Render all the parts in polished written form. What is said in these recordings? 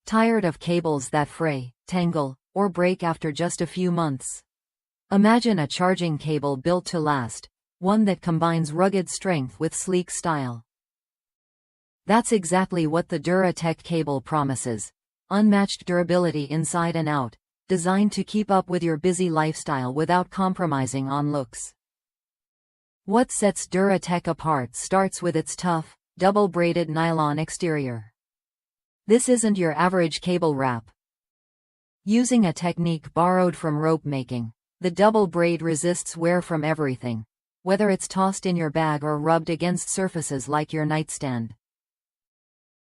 Tired of cables that fray, tangle, or break after just a few months? Imagine a charging cable built to last, one that combines rugged strength with sleek style. That's exactly what the DuraTek cable promises. Unmatched durability inside and out, designed to keep up with your busy lifestyle without compromising on looks. What sets DuraTek apart starts with its tough, double-braided nylon exterior. This isn't your average cable wrap. Using a technique borrowed from rope making, the double braid resists wear from everything, whether it's tossed in your bag or rubbed against surfaces like your nightstand.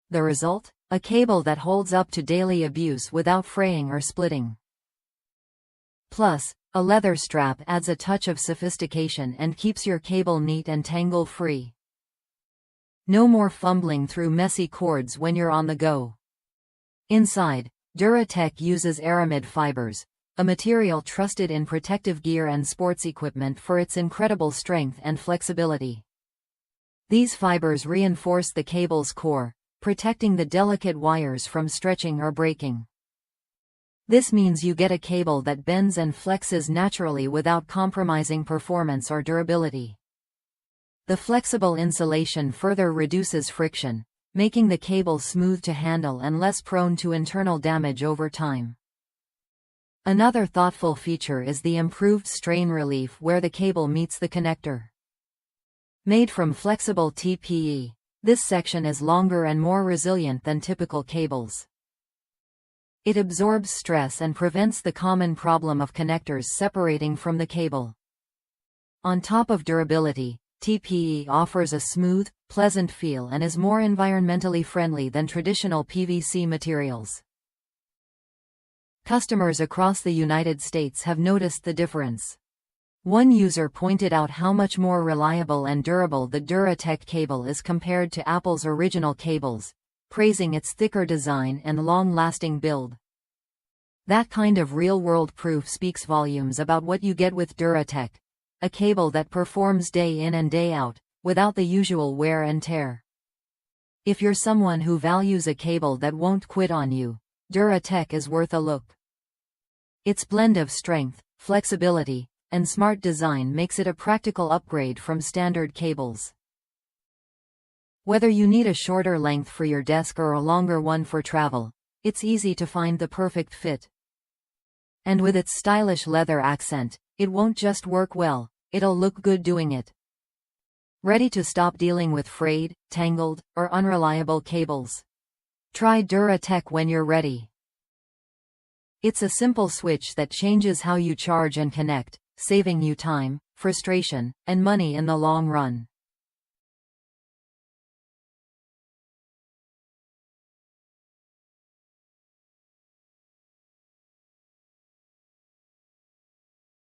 The result? A cable that holds up to daily abuse without fraying or splitting. Plus, a leather strap adds a touch of sophistication and keeps your cable neat and tangle-free. No more fumbling through messy cords when you're on the go. Inside, DuraTek uses aramid fibers, a material trusted in protective gear and sports equipment for its incredible strength and flexibility. These fibers reinforce the cable's core, protecting the delicate wires from stretching or breaking. This means you get a cable that bends and flexes naturally without compromising performance or durability. The flexible insulation further reduces friction, making the cable smooth to handle and less prone to internal damage over time. Another thoughtful feature is the improved strain relief where the cable meets the connector. Made from flexible TPE, this section is longer and more resilient than typical cables. It absorbs stress and prevents the common problem of connectors separating from the cable. On top of durability, TPE offers a smooth, pleasant feel and is more environmentally friendly than traditional PVC materials. Customers across the United States have noticed the difference. One user pointed out how much more reliable and durable the DuraTek cable is compared to Apple's original cables, praising its thicker design and long-lasting build. That kind of real-world proof speaks volumes about what you get with DuraTek, a cable that performs day in and day out, without the usual wear and tear. If you're someone who values a cable that won't quit on you, DuraTek is worth a look. Its blend of strength, flexibility, and smart design makes it a practical upgrade from standard cables. Whether you need a shorter length for your desk or a longer one for travel, it's easy to find the perfect fit. And with its stylish leather accent, it won't just work well, it'll look good doing it. Ready to stop dealing with frayed, tangled, or unreliable cables? Try DuraTek when you're ready. It's a simple switch that changes how you charge and connect, saving you time, frustration, and money in the long run.